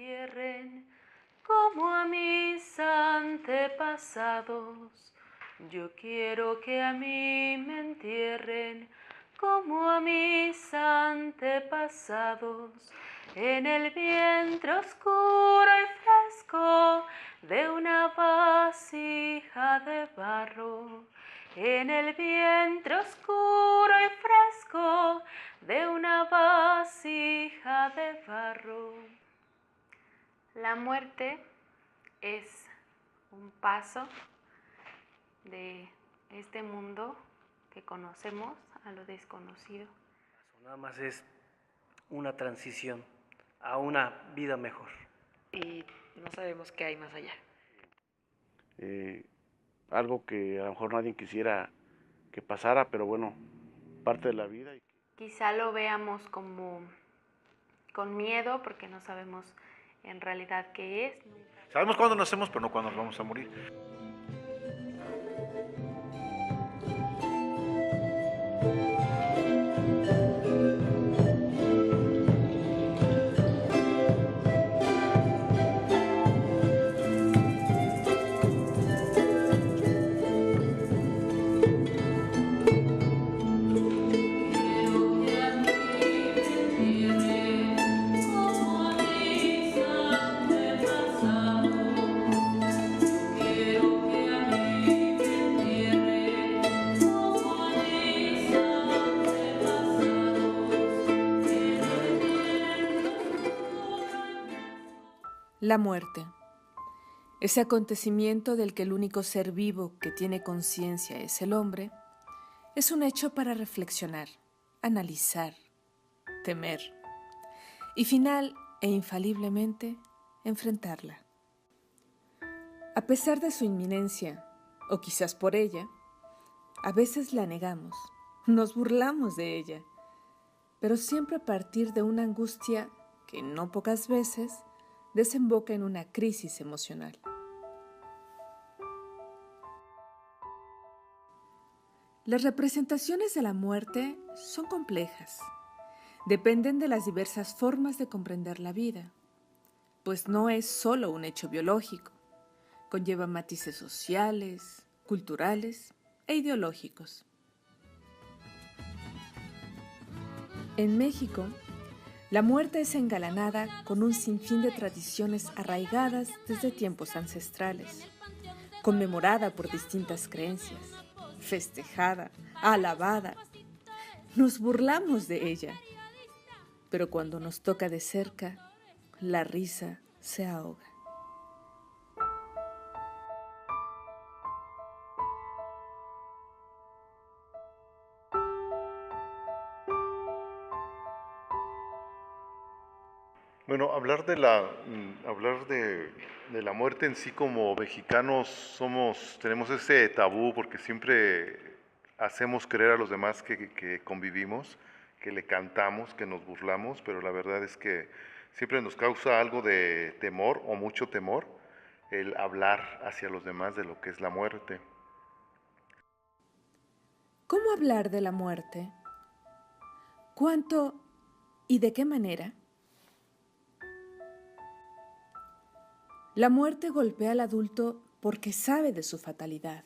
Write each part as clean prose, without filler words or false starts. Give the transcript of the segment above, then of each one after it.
entierren como a mis antepasados. Yo quiero que a mí me entierren como a mis antepasados, en el vientre oscuro y fresco de una vasija de barro, en el vientre oscuro y fresco de una vasija de barro. La muerte es un paso de este mundo que conocemos a lo desconocido. Nada más es una transición a una vida mejor. Y no sabemos qué hay más allá. Algo que a lo mejor nadie quisiera que pasara, pero bueno, parte de la vida. Quizá lo veamos como con miedo porque no sabemos en realidad qué es. Sabemos cuándo nacemos, pero no cuándo nos vamos a morir. La muerte, ese acontecimiento del que el único ser vivo que tiene conciencia es el hombre, es un hecho para reflexionar, analizar, temer y final e infaliblemente enfrentarla. A pesar de su inminencia, o quizás por ella, a veces la negamos, nos burlamos de ella, pero siempre a partir de una angustia que no pocas veces desemboca en una crisis emocional. Las representaciones de la muerte son complejas. Dependen de las diversas formas de comprender la vida, pues no es solo un hecho biológico, conlleva matices sociales, culturales e ideológicos. En México, la muerte es engalanada con un sinfín de tradiciones arraigadas desde tiempos ancestrales, conmemorada por distintas creencias, festejada, alabada. Nos burlamos de ella, pero cuando nos toca de cerca, la risa se ahoga. Bueno, hablar de la muerte en sí como mexicanos tenemos ese tabú porque siempre hacemos creer a los demás que convivimos, que le cantamos, que nos burlamos, pero la verdad es que siempre nos causa algo de temor o mucho temor el hablar hacia los demás de lo que es la muerte. ¿Cómo hablar de la muerte? ¿Cuánto y de qué manera? La muerte golpea al adulto porque sabe de su fatalidad.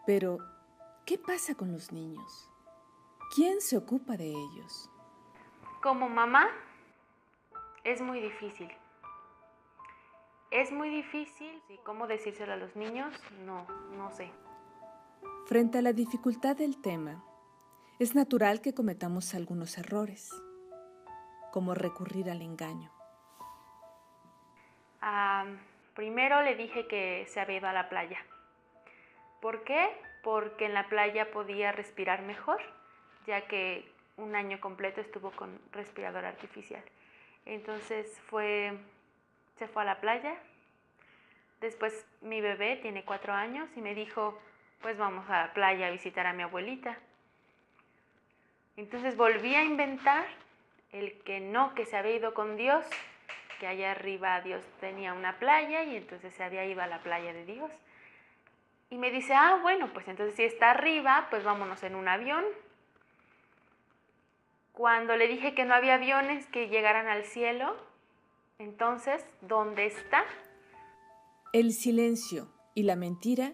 Pero, ¿qué pasa con los niños? ¿Quién se ocupa de ellos? Como mamá, es muy difícil. Es muy difícil, ¿y cómo decírselo a los niños? No sé. Frente a la dificultad del tema, es natural que cometamos algunos errores, como recurrir al engaño. Primero le dije que se había ido a la playa. ¿Por qué? Porque en la playa podía respirar mejor, ya que un año completo estuvo con respirador artificial. Entonces se fue a la playa. Después mi bebé tiene 4 años y me dijo, pues vamos a la playa a visitar a mi abuelita. Entonces volví a inventar el que se había ido con Dios, que allá arriba Dios tenía una playa y entonces se había ido a la playa de Dios. Y me dice, bueno, pues entonces si está arriba, pues vámonos en un avión. Cuando le dije que no había aviones que llegaran al cielo, Entonces, ¿dónde está? El silencio y la mentira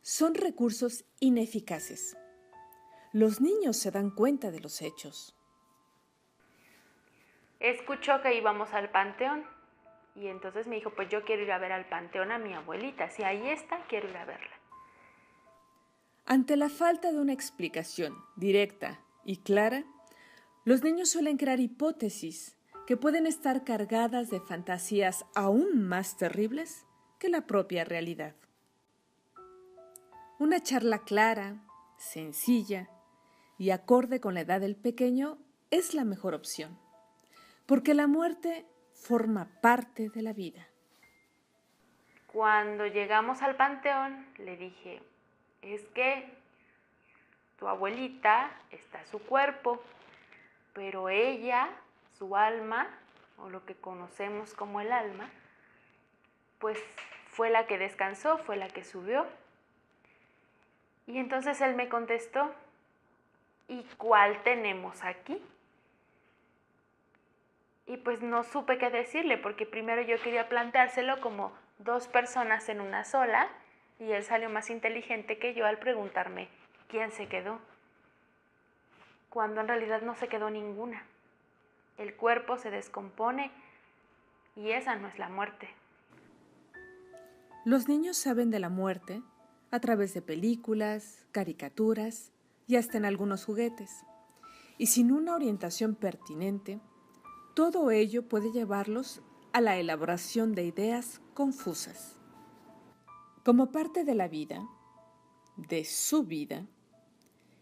son recursos ineficaces. Los niños se dan cuenta de los hechos. Escuchó que íbamos al panteón y entonces me dijo, pues yo quiero ir a ver al panteón a mi abuelita. Si ahí está, quiero ir a verla. Ante la falta de una explicación directa y clara, los niños suelen crear hipótesis que pueden estar cargadas de fantasías aún más terribles que la propia realidad. Una charla clara, sencilla y acorde con la edad del pequeño es la mejor opción, porque la muerte forma parte de la vida. Cuando llegamos al panteón, le dije, es que tu abuelita está su cuerpo, pero ella, su alma, o lo que conocemos como el alma, pues fue la que descansó, fue la que subió. Y entonces él me contestó, ¿y cuál tenemos aquí? Y pues no supe qué decirle, porque primero yo quería planteárselo como dos personas en una sola, y él salió más inteligente que yo al preguntarme quién se quedó, cuando en realidad no se quedó ninguna. El cuerpo se descompone y esa no es la muerte. Los niños saben de la muerte a través de películas, caricaturas y hasta en algunos juguetes. Y sin una orientación pertinente, todo ello puede llevarlos a la elaboración de ideas confusas. Como parte de la vida, de su vida,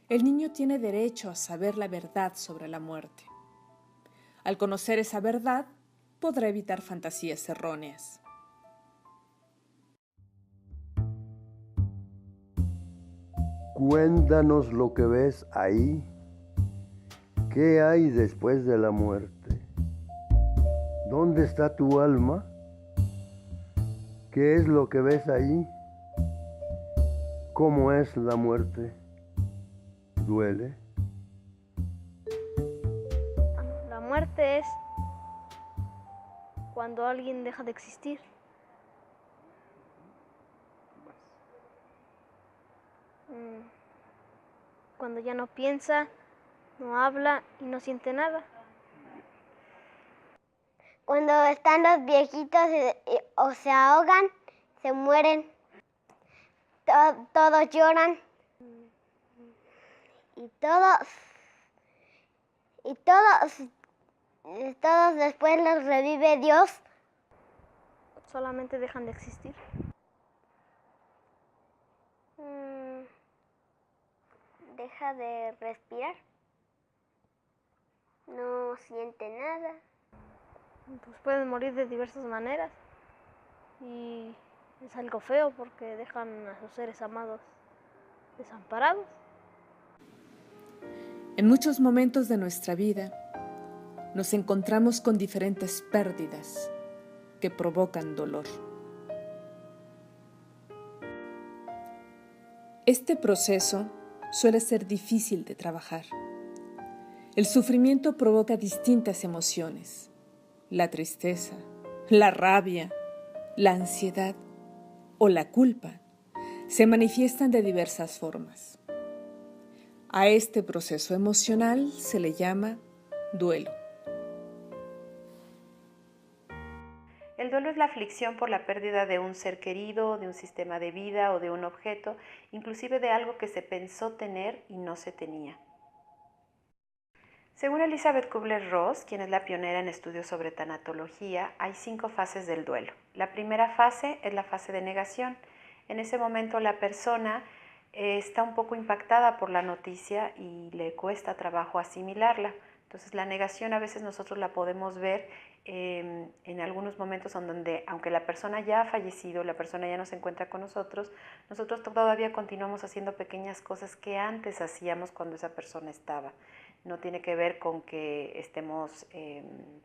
el niño tiene derecho a saber la verdad sobre la muerte. Al conocer esa verdad, podrá evitar fantasías erróneas. Cuéntanos lo que ves ahí. ¿Qué hay después de la muerte? ¿Dónde está tu alma? ¿Qué es lo que ves ahí? ¿Cómo es la muerte? ¿Duele? La muerte es cuando alguien deja de existir. Cuando ya no piensa, no habla y no siente nada. Cuando están los viejitos o se ahogan, se mueren, todos lloran y todos después los revive Dios. Solamente dejan de existir. Deja de respirar, no siente nada. Pues pueden morir de diversas maneras y es algo feo porque dejan a sus seres amados desamparados. En muchos momentos de nuestra vida nos encontramos con diferentes pérdidas que provocan dolor. Este proceso suele ser difícil de trabajar. El sufrimiento provoca distintas emociones: la tristeza, la rabia, la ansiedad o la culpa se manifiestan de diversas formas. A este proceso emocional se le llama duelo. El duelo es la aflicción por la pérdida de un ser querido, de un sistema de vida o de un objeto, inclusive de algo que se pensó tener y no se tenía. Según Elizabeth Kubler-Ross, quien es la pionera en estudios sobre tanatología, hay 5 fases del duelo. La primera fase es la fase de negación. En ese momento la persona está un poco impactada por la noticia y le cuesta trabajo asimilarla. Entonces la negación a veces nosotros la podemos ver en algunos momentos en donde, aunque la persona ya ha fallecido, la persona ya no se encuentra con nosotros todavía continuamos haciendo pequeñas cosas que antes hacíamos cuando esa persona estaba. No tiene que ver con que estemos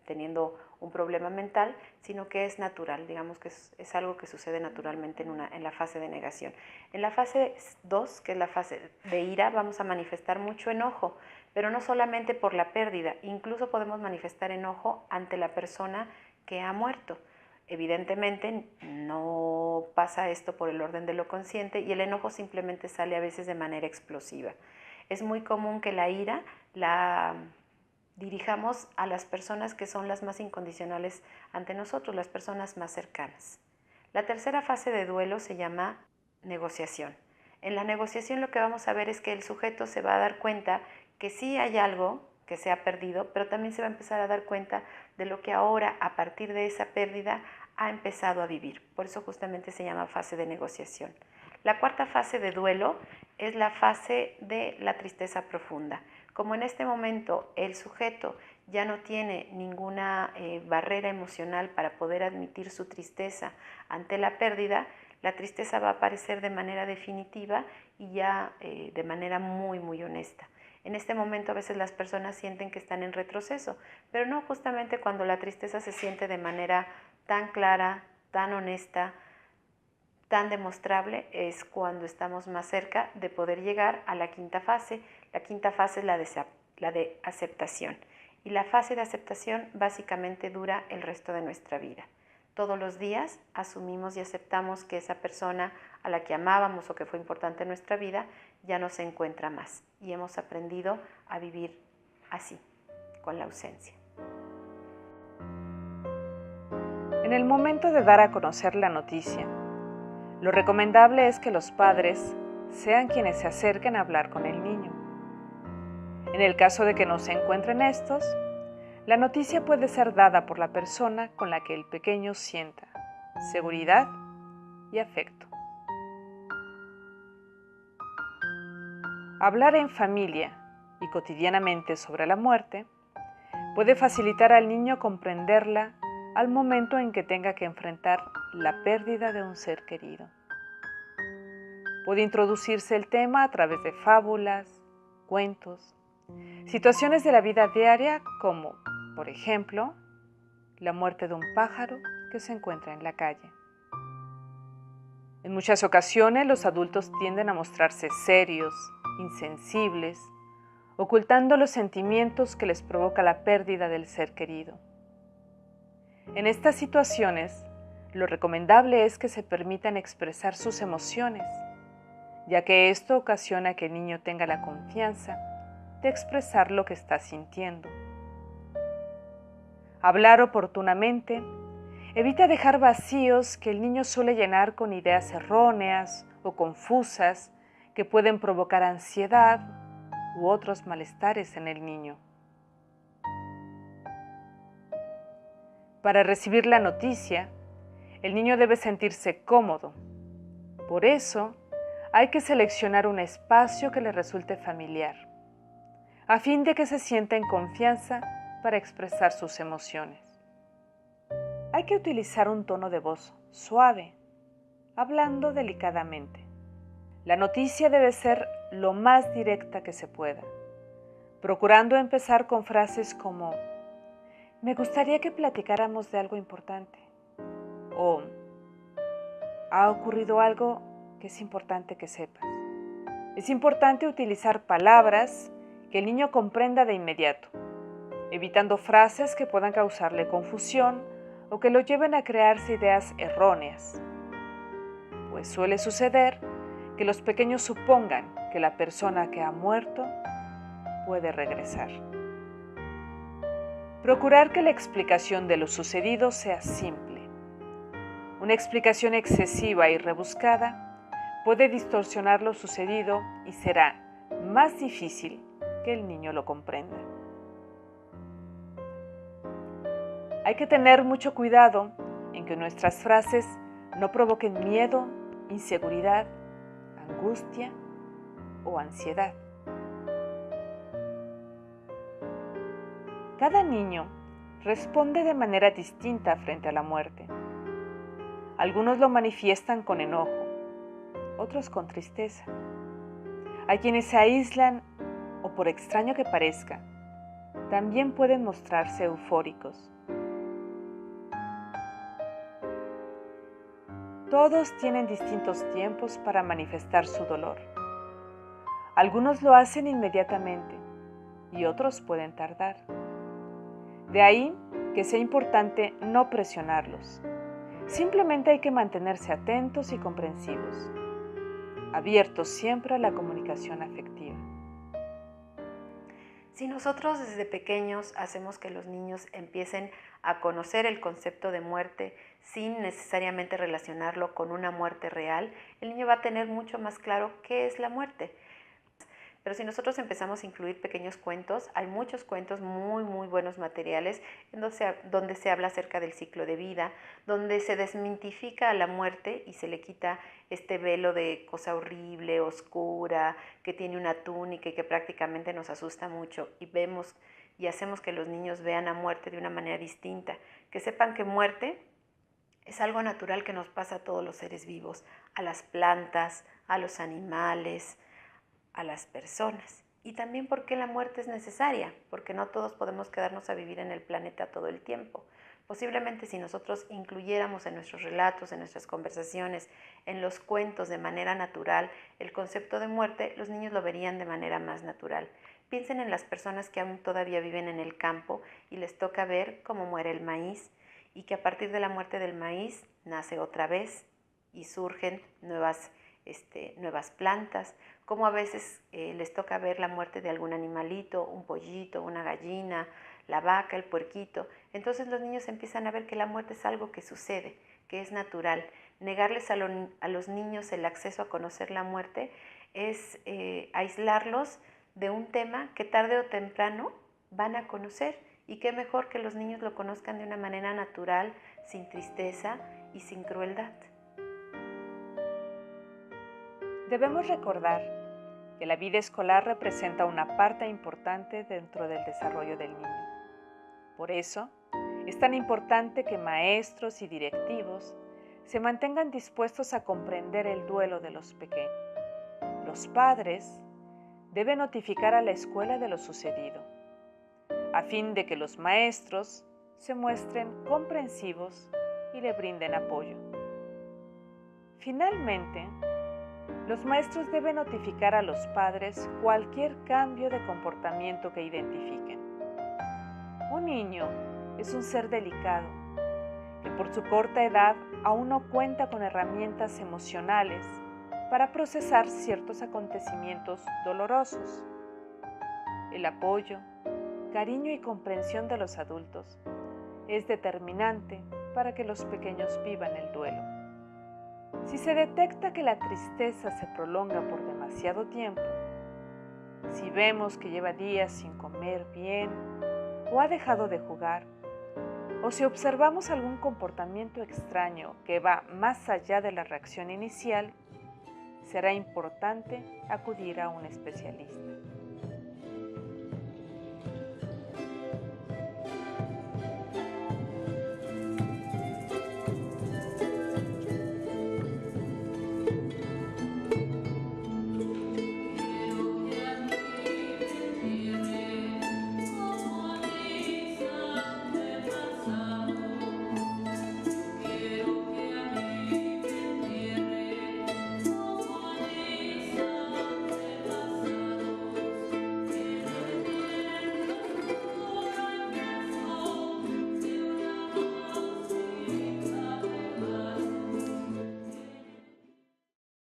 teniendo un problema mental, sino que es natural, digamos que es algo que sucede naturalmente en la fase de negación. En la fase 2, que es la fase de ira, vamos a manifestar mucho enojo, pero no solamente por la pérdida, incluso podemos manifestar enojo ante la persona que ha muerto. Evidentemente no pasa esto por el orden de lo consciente y el enojo simplemente sale a veces de manera explosiva. Es muy común que la ira la dirijamos a las personas que son las más incondicionales ante nosotros, las personas más cercanas. La tercera fase de duelo se llama negociación. En la negociación lo que vamos a ver es que el sujeto se va a dar cuenta que sí hay algo que se ha perdido, pero también se va a empezar a dar cuenta de lo que ahora, a partir de esa pérdida, ha empezado a vivir. Por eso justamente se llama fase de negociación. La cuarta fase de duelo es la fase de la tristeza profunda. Como en este momento el sujeto ya no tiene ninguna barrera emocional para poder admitir su tristeza ante la pérdida, la tristeza va a aparecer de manera definitiva y ya de manera muy, muy honesta. En este momento a veces las personas sienten que están en retroceso, pero no, justamente cuando la tristeza se siente de manera tan clara, tan honesta, tan demostrable, es cuando estamos más cerca de poder llegar a la quinta fase. La quinta fase es la de aceptación. Y la fase de aceptación básicamente dura el resto de nuestra vida. Todos los días asumimos y aceptamos que esa persona a la que amábamos o que fue importante en nuestra vida ya no se encuentra más. Y hemos aprendido a vivir así, con la ausencia. En el momento de dar a conocer la noticia, lo recomendable es que los padres sean quienes se acerquen a hablar con el niño. En el caso de que no se encuentren estos, la noticia puede ser dada por la persona con la que el pequeño sienta seguridad y afecto. Hablar en familia y cotidianamente sobre la muerte puede facilitar al niño comprenderla al momento en que tenga que enfrentar la pérdida de un ser querido. Puede introducirse el tema a través de fábulas, cuentos, situaciones de la vida diaria como, por ejemplo, la muerte de un pájaro que se encuentra en la calle. En muchas ocasiones los adultos tienden a mostrarse serios, insensibles, ocultando los sentimientos que les provoca la pérdida del ser querido. En estas situaciones, lo recomendable es que se permitan expresar sus emociones, ya que esto ocasiona que el niño tenga la confianza de expresar lo que está sintiendo. Hablar oportunamente evita dejar vacíos que el niño suele llenar con ideas erróneas o confusas que pueden provocar ansiedad u otros malestares en el niño. Para recibir la noticia, el niño debe sentirse cómodo. Por eso, hay que seleccionar un espacio que le resulte familiar, a fin de que se sienta en confianza para expresar sus emociones. Hay que utilizar un tono de voz suave, hablando delicadamente. La noticia debe ser lo más directa que se pueda, procurando empezar con frases como: me gustaría que platicáramos de algo importante, o ha ocurrido algo que es importante que sepas. Es importante utilizar palabras que el niño comprenda de inmediato, evitando frases que puedan causarle confusión o que lo lleven a crearse ideas erróneas, pues suele suceder que los pequeños supongan que la persona que ha muerto puede regresar. Procurar que la explicación de lo sucedido sea simple. Una explicación excesiva y rebuscada puede distorsionar lo sucedido y será más difícil que el niño lo comprenda. Hay que tener mucho cuidado en que nuestras frases no provoquen miedo, inseguridad, angustia o ansiedad. Cada niño responde de manera distinta frente a la muerte. Algunos lo manifiestan con enojo, otros con tristeza. Hay quienes se aíslan o, por extraño que parezca, también pueden mostrarse eufóricos. Todos tienen distintos tiempos para manifestar su dolor. Algunos lo hacen inmediatamente y otros pueden tardar. De ahí que sea importante no presionarlos. Simplemente hay que mantenerse atentos y comprensivos, abiertos siempre a la comunicación afectiva. Si nosotros desde pequeños hacemos que los niños empiecen a conocer el concepto de muerte sin necesariamente relacionarlo con una muerte real, el niño va a tener mucho más claro qué es la muerte. Pero si nosotros empezamos a incluir pequeños cuentos, hay muchos cuentos muy buenos materiales donde se habla acerca del ciclo de vida, donde se desmitifica a la muerte y se le quita este velo de cosa horrible, oscura, que tiene una túnica y que prácticamente nos asusta mucho, y vemos y hacemos que los niños vean a muerte de una manera distinta, que sepan que muerte es algo natural que nos pasa a todos los seres vivos, a las plantas, a los animales, a las personas. Y también porque la muerte es necesaria, porque no todos podemos quedarnos a vivir en el planeta todo el tiempo. Posiblemente si nosotros incluyéramos en nuestros relatos, en nuestras conversaciones, en los cuentos de manera natural el concepto de muerte, los niños lo verían de manera más natural. Piensen en las personas que aún todavía viven en el campo y les toca ver cómo muere el maíz, y que a partir de la muerte del maíz nace otra vez y surgen nuevas plantas, como a veces les toca ver la muerte de algún animalito, un pollito, una gallina, la vaca, el puerquito. Entonces los niños empiezan a ver que la muerte es algo que sucede, que es natural. Negarles a los niños el acceso a conocer la muerte es aislarlos de un tema que tarde o temprano van a conocer, y qué mejor que los niños lo conozcan de una manera natural, sin tristeza y sin crueldad. Debemos recordar que la vida escolar representa una parte importante dentro del desarrollo del niño. Por eso, es tan importante que maestros y directivos se mantengan dispuestos a comprender el duelo de los pequeños. Los padres deben notificar a la escuela de lo sucedido, a fin de que los maestros se muestren comprensivos y le brinden apoyo. Finalmente, los maestros deben notificar a los padres cualquier cambio de comportamiento que identifiquen. Un niño es un ser delicado que por su corta edad aún no cuenta con herramientas emocionales para procesar ciertos acontecimientos dolorosos. El apoyo, cariño y comprensión de los adultos es determinante para que los pequeños vivan el duelo. Si se detecta que la tristeza se prolonga por demasiado tiempo, si vemos que lleva días sin comer bien o ha dejado de jugar, o si observamos algún comportamiento extraño que va más allá de la reacción inicial, será importante acudir a un especialista.